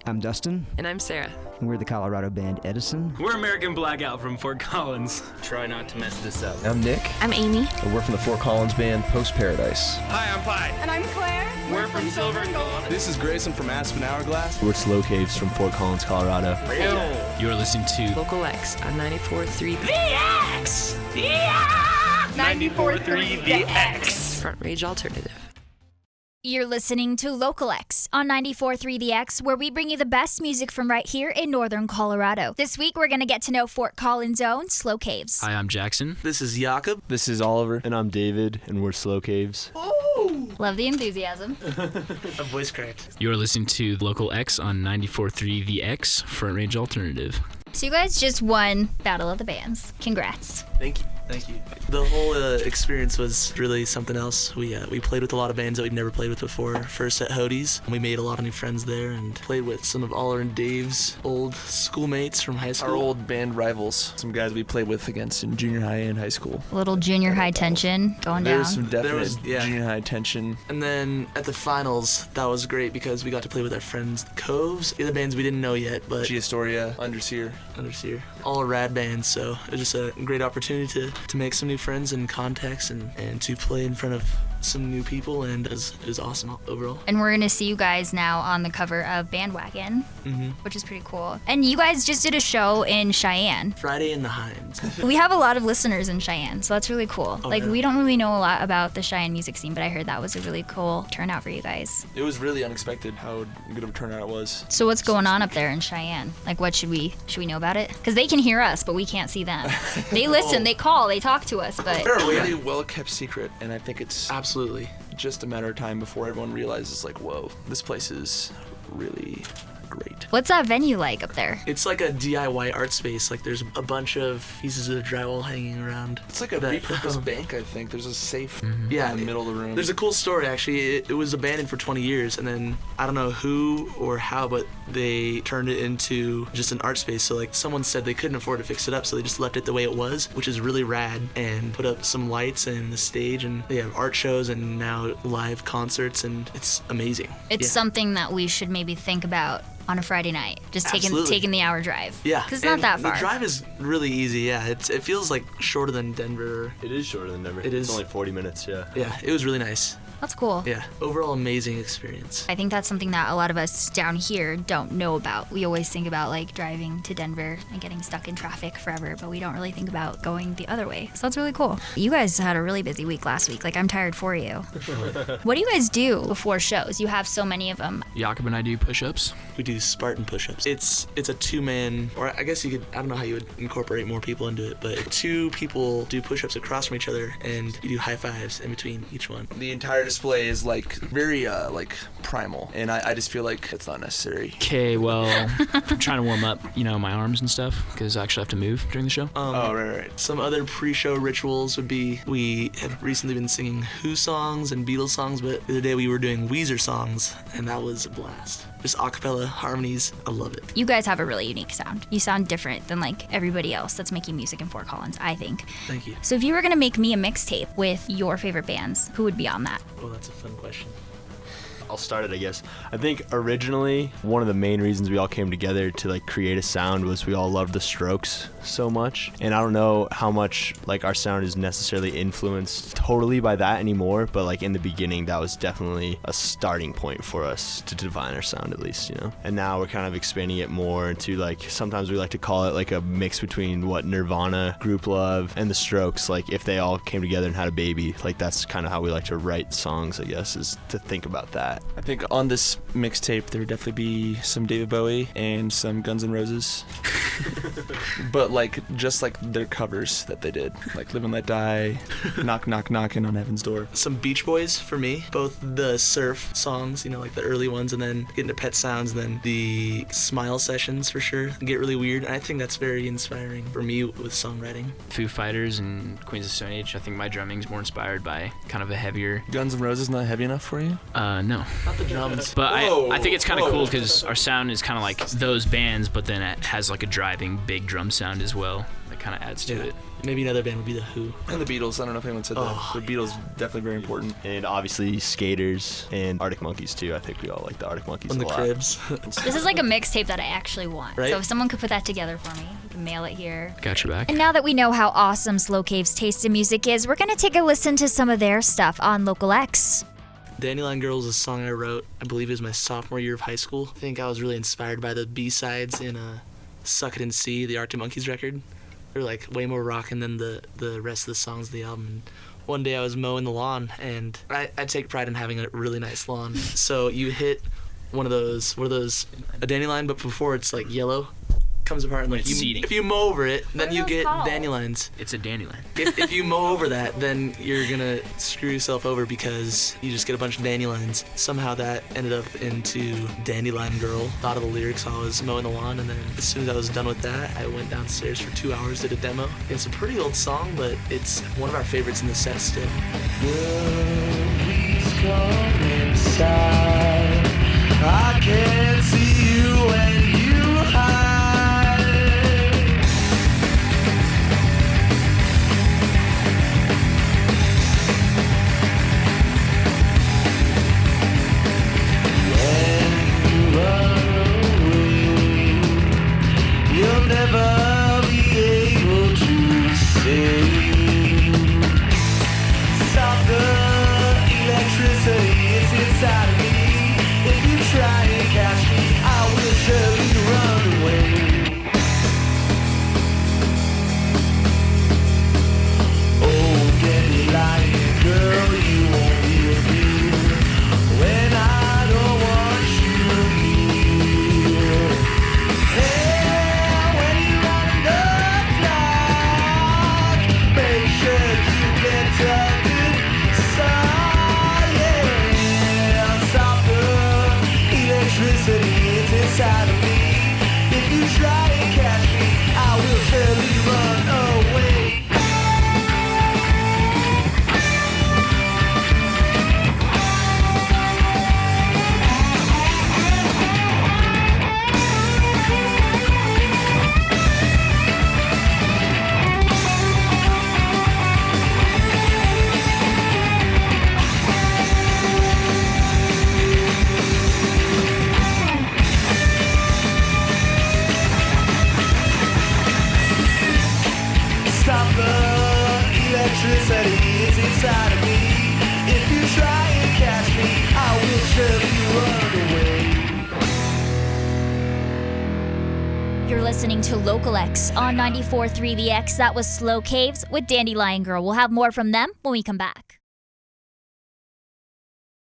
I'm Dustin. And I'm Sarah. And we're the Colorado band Edison. We're American Blackout from Fort Collins. Try not to mess this up. I'm Nick. I'm Amy. And we're from the Fort Collins band Post Paradise. Hi, I'm Pi. And I'm Claire. We're from Silver and Gold. This is Grayson from Aspen Hourglass. We're Slow Caves from Fort Collins, Colorado. You're listening to Local X on 94.3 The X! Yeah! 94.3 The X! Front Range Alternative. You're listening to Local X on 94.3 The X, where we bring you the best music from right here in northern Colorado. This week, we're going to get to know Fort Collins' own Slow Caves. Hi, I'm Jackson. This is Jakob. This is Oliver. And I'm David, and we're Slow Caves. Love the enthusiasm. A voice cracked. You're listening to Local X on 94.3 The X, Front Range Alternative. So you guys just won Battle of the Bands. Congrats. Thank you. Thank you. The whole experience was really something else. We played with a lot of bands that we'd never played with before. First at Hody's. We made a lot of new friends there and played with some of Oliver and Dave's old schoolmates from high school. Our old band rivals. Some guys we played with against in junior high and high school. A little junior high tension going There down. was some definite yeah. junior high tension. And then at the finals, that was great because we got to play with our friends, the Coves, the other bands we didn't know yet, but Geostoria, Underseer. All rad bands, so it was just a great opportunity to make some new friends and contacts and to play in front of some new people, and it was awesome overall. And we're going to see you guys now on the cover of Bandwagon, which is pretty cool. And you guys just did a show in Cheyenne. Friday in the Hines. We have a lot of listeners in Cheyenne, so that's really cool. We don't really know a lot about the Cheyenne music scene, but I heard that was a really cool turnout for you guys. It was really unexpected how good of a turnout it was. So what's going on up there in Cheyenne? Like, what should we know about it? Because they can hear us, but we can't see them. They listen, they call, they talk to us, but... They're a really well-kept secret, and I think it's Absolutely. just a matter of time before everyone realizes, like, whoa, this place is really great. What's that venue like up there? It's like a DIY art space. Like there's a bunch of pieces of drywall hanging around. It's like a repurposed bank, I think. There's a safe in the middle of the room. There's a cool story, actually. It was abandoned for 20 years, and then I don't know who or how, but they turned it into just an art space. So like someone said they couldn't afford to fix it up, so they just left it the way it was, which is really rad, and put up some lights and the stage, and they have art shows and now live concerts, and it's amazing. It's something that we should maybe think about on a Friday night, just taking the hour drive. Yeah, because it's not that far. The drive is really easy. Yeah, it feels like shorter than Denver. It is shorter than Denver. It is. It's only 40 minutes, yeah. Yeah, it was really nice. That's cool. Yeah, overall amazing experience. I think that's something that a lot of us down here don't know about. We always think about like driving to Denver and getting stuck in traffic forever, but we don't really think about going the other way. So that's really cool. You guys had a really busy week last week. Like, I'm tired for you. What do you guys do before shows? You have so many of them. Jakob and I do push-ups. We do Spartan push-ups. It's a two-man, or I guess you could, I don't know how you would incorporate more people into it, but two people do push-ups across from each other, and you do high fives in between each one. The entire display is like very primal, and I just feel like it's not necessary. Okay, well, I'm trying to warm up, my arms and stuff, because I actually have to move during the show. Right. Some other pre-show rituals would be, we have recently been singing Who songs and Beatles songs, but the other day we were doing Weezer songs, and that was a blast. Just a cappella harmonies. I love it. You guys have a really unique sound. You sound different than like everybody else that's making music in Fort Collins, I think. Thank you. So if you were gonna make me a mixtape with your favorite bands, who would be on that? Well, that's a fun question. I'll start it, I guess. I think originally one of the main reasons we all came together to like create a sound was we all loved the Strokes so much, and I don't know how much like our sound is necessarily influenced totally by that anymore, but like in the beginning that was definitely a starting point for us to define our sound, at least, and now we're kind of expanding it more into like, sometimes we like to call it like a mix between what Nirvana, Group Love, and the Strokes, like if they all came together and had a baby. Like that's kind of how we like to write songs, I guess, is to think about that. I think on this mixtape there would definitely be some David Bowie and some Guns N' Roses. But like just like their covers that they did, like Live and Let Die, Knock Knock Knockin' on Heaven's Door. Some Beach Boys for me, both the surf songs, like the early ones, and then getting to Pet Sounds, and then the Smile sessions for sure get really weird, and I think that's very inspiring for me with songwriting. Foo Fighters and Queens of Stone Age. I think my drumming's more inspired by kind of a heavier... Guns N' Roses not heavy enough for you? No. Not the drums. But I think it's kind of cool because our sound is kind of like those bands, but then it has like a driving big drum sound as well. That kind of adds to it. Maybe another band would be The Who. And the Beatles. I don't know if anyone said that. The Beatles definitely very important. And obviously Skaters and Arctic Monkeys too. I think we all like the Arctic Monkeys On a the lot. Cribs. This is like a mixtape that I actually want. Right? So if someone could put that together for me, you can mail it here. Got your back. And now that we know how awesome Slow Cave's taste in music is, we're going to take a listen to some of their stuff on Local X. Dandelion Girl is a song I wrote, I believe it was my sophomore year of high school. I think I was really inspired by the B-sides in Suck It and See, the Arctic Monkeys record. They're like way more rockin' than the rest of the songs of the album. And one day I was mowing the lawn, and I take pride in having a really nice lawn. So you hit one of those, a dandelion, but before it's like yellow, comes apart, and like It's seeding. if you mow over it, then are you those get called? dandelions. It's a dandelion. If you mow over that, then you're gonna screw yourself over because you just get a bunch of dandelions. Somehow that ended up into Dandelion Girl. Thought of the lyrics while I was mowing the lawn, and then as soon as I was done with that, I went downstairs for 2 hours, did a demo. It's a pretty old song, but it's one of our favorites in the set still. Please come inside. I can't see you when you hide. When you run away, you'll never be able to save. Stop the electricity, it's inside of me. If you try and catch me, I will surely run away. Oh, dandelion girl, you won't be with me when I don't want you near. Hey, when you run in the dark, make sure you get tucked inside. Yeah, stop the electricity, it's inside of me. If you try and catch me, I will surely run away. Stop the electricity, it's inside of me. If you try and catch me, I will surely run away. You're listening to Local X on 94.3 The X. That was Slow Caves with Dandelion Girl. We'll have more from them when we come back.